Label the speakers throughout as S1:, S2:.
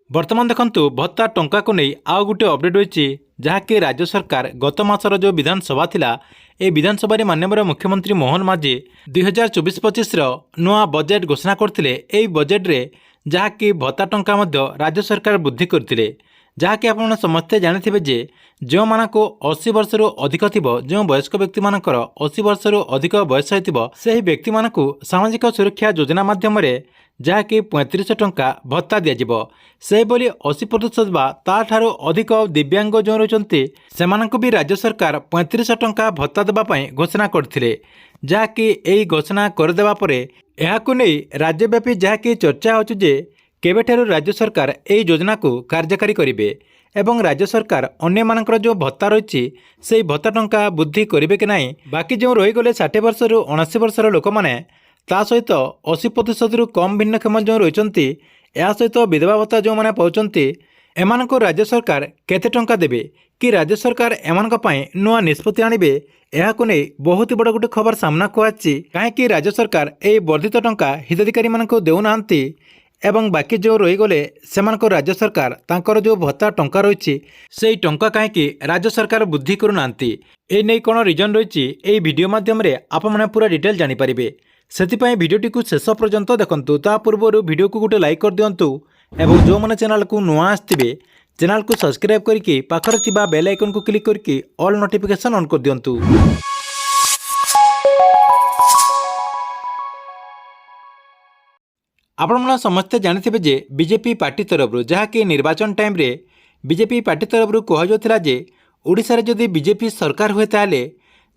S1: बर्तमान देखंतु भत्ता टंका को नहीं आउ गोटे अपडेट होईची जहाँकि राज्य सरकार गत मासर जो विधानसभा थिला ए विधानसभा माननीय मुख्यमंत्री मोहन माझी 2024-25 नुआ बजेट घोषणा करथिले। एई बजेट रे जहाँकि भत्ता टंका मध्य राज्य सरकार वृद्धि करथिले। जहाँकि आपण समस्ते जानिथिबे जे जो मानको 80 वर्षरु अधिक थिबो जो वयस्क व्यक्ति मानकर 80 वर्षरु अधिक बयस होइतिबो सेही व्यक्ति मानकु सामाजिक सुरक्षा योजना माध्यम रे जहाँकि 3500 टंका भत्ता दियाजिबो। से बोली 80% बा ताठारु अधिक दिव्यांग जो रहिचंती सेमानकु भी राज्य सरकार 3500 टंका भत्ता देबा पई घोषणा करथिले। जहाँकि एई घोषणा करदेबा परे एहाकु नै राज्यव्यापी जहाँकि चर्चा होछि जे केबेठारु राज्य सरकार एई योजना को कार्यकारी करिवे एवं राज्य सरकार अन्य मानकर जो भत्ता रही से भत्ता टंका वृद्धि करेंगे कि नहीं। बाकी जो रहीगले 60 वर्षरु 79 वर्षर लोक मैंने ता सहित 80% रु कम भिन्नक्षम जो रही या सहित विधवा भत्ता जो मैंने पाँच एमान को राज्य सरकार केते टंका देबे कि राज्य सरकार एमान नुआ निष्पत्ति आनिबे एहाको नै बहुत बड़ गोटे खबर सामना को आछि। काहेकि राज्य सरकार एई वर्धित टंका हिताधिकारी मानको देउनाहांती एवं बाकी जो रहीगले सेमानको राज्य सरकार तांकर जो भत्ता टंका रही से टंका कहीं राज्य सरकार वृद्धि करूनांती ए नै कोन रीजन रही एई वीडियो माध्यम रे आप माने पूरा डिटेल जानि परिबे। सेतिपई वीडियोटी को शेष पर्यंत देखंतु। ता पूर्व वीडियो को गोटे लाइक कर दियंतु एवं जो माने चैनल को नुआ आस्तिबे चैनल को सब्सक्राइब करके पाखरे थिबा बेल आइकन को क्लिक करके ऑल नोटिफिकेशन ऑन कर दियंतु। आपण समस्ते जानिथिबे जे बीजेपी पार्टी तरफ जहाँकि निर्वाचन टाइम रे बीजेपी पार्टी तरफ कहुला जे ओडिशा रे जदि बीजेपी सरकार हुए ताले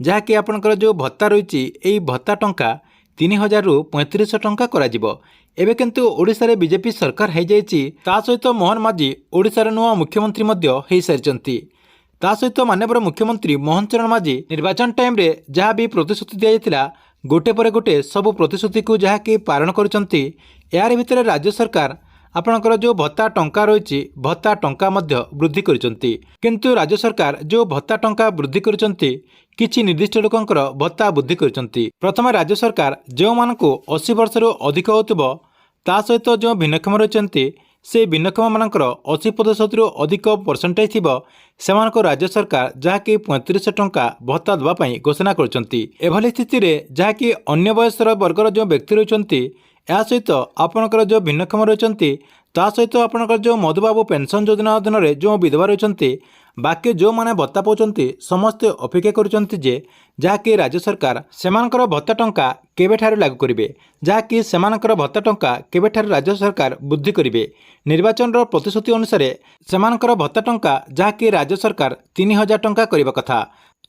S1: जहाँकि आपणकर जो भत्ता रही यही भत्ता टंका 3000 रु 3500 टंका कराजिबो। एबे किंतु ओडिशा रे बीजेपी सरकार हो जाइछि ता सहित मोहन माझी ओडिशा रे नुआ मुख्यमंत्री मध्य हो सारिचंती। ता सहित माननीय मुख्यमंत्री मोहन चरण माझी निर्वाचन टाइम रे जहाँ भी प्रतिश्रुति दिया जाइतिला गोटे पर गोटे सब प्रतिश्रुति को जहाँकि पालन करुचंती। यार भितर राज्य सरकार आपणकर जो भत्ता टंका रही भत्ता टंका मध्य वृद्धि करिसंती। किंतु राज्य सरकार जो भत्ता टंका वृद्धि करिसंती किछि निर्दिष्ट लोकंकर भत्ता वृद्धि करिसंती। प्रथम राज्य सरकार जो मानकु 80 वर्षरु अधिक होतबो ता सहित जो भिन्नक्षम रहिसंती से भिन्नक्षम मानकर 80% रु अधिक परसेंटेज थिबो सेमानको राज्य सरकार जहाँकि 3500 टंका भत्ता देवा पई घोषणा करिसंती। एभली स्थिति रे जहाँकि अन्य वयस्कर वर्गर जो व्यक्ति रहिसंती या सहित आपणकर जो भिन्नक्षम रही ता सहित आपणकर जो मधुबाबू पेंशन योजना अधीन में जो विधवा रही बाकी जो माने भत्ता पाउचंती समस्ते अपेक्षा करुचंती जे जहाँकि राज्य सरकार सेमानकर भत्ता टंका केबेठारु लागू करिवे जहाँकि सेमानकर भत्ता टंका केबेठारु राज्य सरकार वृद्धि करिवे। निर्वाचन प्रतिश्रुति अनुसार सेमानकर भत्ता टंका जहाँकि राज्य सरकार 3000 टंका करिबा कथा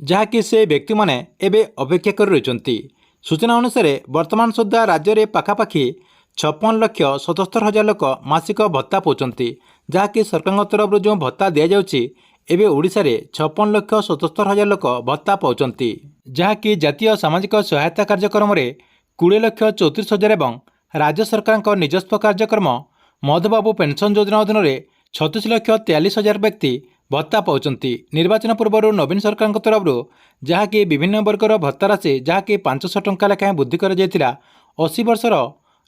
S1: जहाँकि से व्यक्ति माने एबे अपेक्षा कर रहिचंती। सूचना अनुसार वर्तमान सुधा राज्य में पाखापाखि 56,77,000 लोक मासिक भत्ता पाउचंती जहाँकि सरकार तरफ जो भत्ता दि जाउची एबे ओडिशा रे 56,77,000 लोक भत्ता पाउचंती जहाँकि जातीय सामाजिक सहायता कार्यक्रम रे 20,34,000 एवं राज्य सरकार निजस्व कार्यक्रम मधुबाबू पेंशन योजना अधीन में 36,43,000 व्यक्ति भत्ता पाउचंती। निर्वाचन पूर्व नवीन सरकार तरफ जहाँकि विभिन्न वर्गर भत्ता राशि जहाँकि 500 टंका लेखाएं वृद्धि कर 80 वर्षर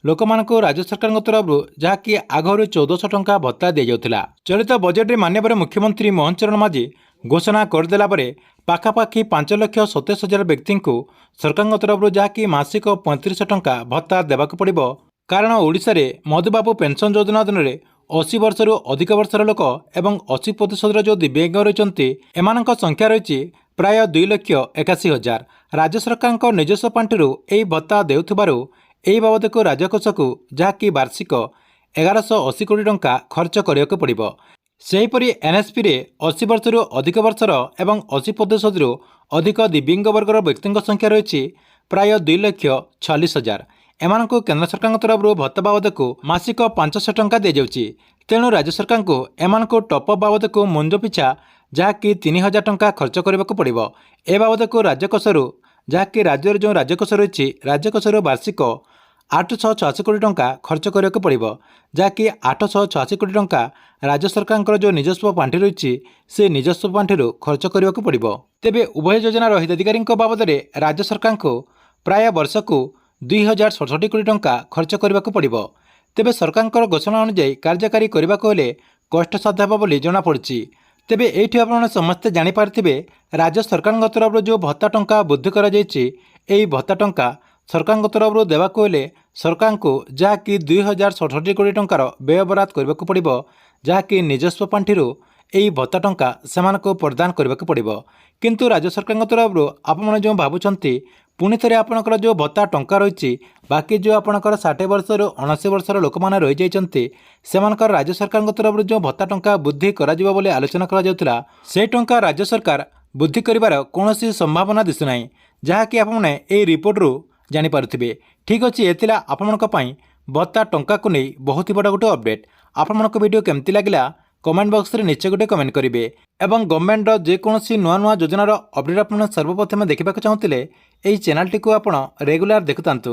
S1: लोक मानक राज्य सरकार तरफ जहाँकि आगरू 1400 टंका भत्ता दि जाउथिला। चलित बजेट में माननीय मुख्यमंत्री मोहन चरण माझी घोषणा करदेला परे पाखापाखि 5,27,000 व्यक्ति को सरकार तरफ जहाँकि मासिक 3500 टंका भत्ता देवाक पड़िबो। कारण ओडिशा रे मधुबाबू पेंशन योजना अधीन में 80 वर्षरु अधिक वर्षर लोक एवं 80% जो दिव्यांग रही एमानक संख्या रही प्राय 2,81,000। राज्य सरकार निजस्व पांठि यही भत्ता देउथिबारु एही बाबद को राजकोष को जहाँकि वार्षिक 1180 कोटी टंका खर्च करने पड़िबो। सेहीपरि एनएसपी रे 80 वर्षरु अधिक वर्षर एवं 80% रु अधिक दिव्यांग वर्गर व्यक्ति संख्या रही प्राय 2,46,000। एमानको केंद्र सरकार तरफ भत्ता बाबद को मासिक 500 टंका दि जाउची। तेणु राज्य सरकार को एमानको टॉपअप बाबद को मुंज पिछा जहाँकि 3000 टंका खर्च करने को पड़िबो। ए बाबद को राजकोष जहाँकि राज्य जो राजकोष रही राजकोष वार्षिक 886 कोटी टंका खर्च करने को पड़िबो जहाँकि 886 कोटी टंका राज्य सरकार जो निजस्व पांठि रही से निजस्व पांठि खर्च करने को पड़िबो। तेबे उभय योजनार हिताधिकारी बाबद राज्य सरकार को प्राय वर्ष को 2067 कोटी टंका खर्च करने को पड़िबो। ତେବେ ସରକାରଙ୍କର ଘୋଷଣା ଅନୁଯାୟୀ କାର୍ଯ୍ୟକାରୀ କରିବାକୁ ହେଲେ କଷ୍ଟସାଧ୍ୟ ହେବ ବୋଲି ଜଣାପଡ଼ିଛି। ତେବେ ଏଇଠି ଆପଣମାନେ ସମସ୍ତେ ଜାଣିପାରିଥିବେ ରାଜ୍ୟ ସରକାରଙ୍କ ତରଫରୁ ଯେଉଁ ଭତ୍ତା ଟଙ୍କା ବୃଦ୍ଧି କରାଯାଇଛି, ଏହି ଭତ୍ତା ଟଙ୍କା ସରକାରଙ୍କ ତରଫରୁ ଦେବାକୁ ହେଲେ ସରକାରଙ୍କୁ ଯାହାକି 2067 କୋଟି ଟଙ୍କାର ବ୍ୟୟବରାଦ କରିବାକୁ ପଡ଼ିବ, ଯାହାକି ନିଜସ୍ୱ ପାଣ୍ଠିରୁ ଏହି ଭତ୍ତା ଟଙ୍କା ସେମାନଙ୍କୁ ପ୍ରଦାନ କରିବାକୁ ପଡ଼ିବ। କିନ୍ତୁ ରାଜ୍ୟ ସରକାରଙ୍କ ତରଫରୁ ଆପଣମାନେ ଯେଉଁ ଭାବୁଛନ୍ତି ପୁଣି ଥରେ ଆପଣଙ୍କର ଯେଉଁ ଭତ୍ତା ଟଙ୍କା ରହିଛି, ବାକି ଯେଉଁ ଆପଣଙ୍କର 60 ବର୍ଷରୁ 79 ବର୍ଷର ଲୋକମାନେ ରହିଯାଇଛନ୍ତି ସେମାନଙ୍କର ରାଜ୍ୟ ସରକାରଙ୍କ ତରଫରୁ ଯେଉଁ ଭତ୍ତା ଟଙ୍କା ବୃଦ୍ଧି କରାଯିବ ବୋଲି ଆଲୋଚନା କରାଯାଉଥିଲା, ସେହି ଟଙ୍କା ରାଜ୍ୟ ସରକାର ବୃଦ୍ଧି କରିବାର କୌଣସି ସମ୍ଭାବନା ଦିଶୁନାହିଁ, ଯାହାକି ଆପଣମାନେ ଏହି ରିପୋର୍ଟରୁ ଜାଣିପାରୁଥିବେ। ଠିକ୍ ଅଛି, ଏ ଥିଲା ଆପଣମାନଙ୍କ ପାଇଁ ଭତ୍ତା ଟଙ୍କାକୁ ନେଇ ବହୁତ ବଡ଼ ଗୋଟେ ଅପଡେଟ୍। ଆପଣମାନଙ୍କ ଭିଡ଼ିଓ କେମିତି ଲାଗିଲା କମେଣ୍ଟ ବକ୍ସରେ ନିଶ୍ଚୟ ଗୋଟେ କମେଣ୍ଟ କରିବେ ଏବଂ ଗଭର୍ଣ୍ଣମେଣ୍ଟର ଯେକୌଣସି ନୂଆ ନୂଆ ଯୋଜନାର ଅପଡେଟ୍ ଆପଣ ସର୍ବପ୍ରଥମେ ଦେଖିବାକୁ ଚାହୁଁଥିଲେ ଏହି ଚ୍ୟାନେଲଟିକୁ ଆପଣ ରେଗୁଲାର ଦେଖୁଥାନ୍ତୁ।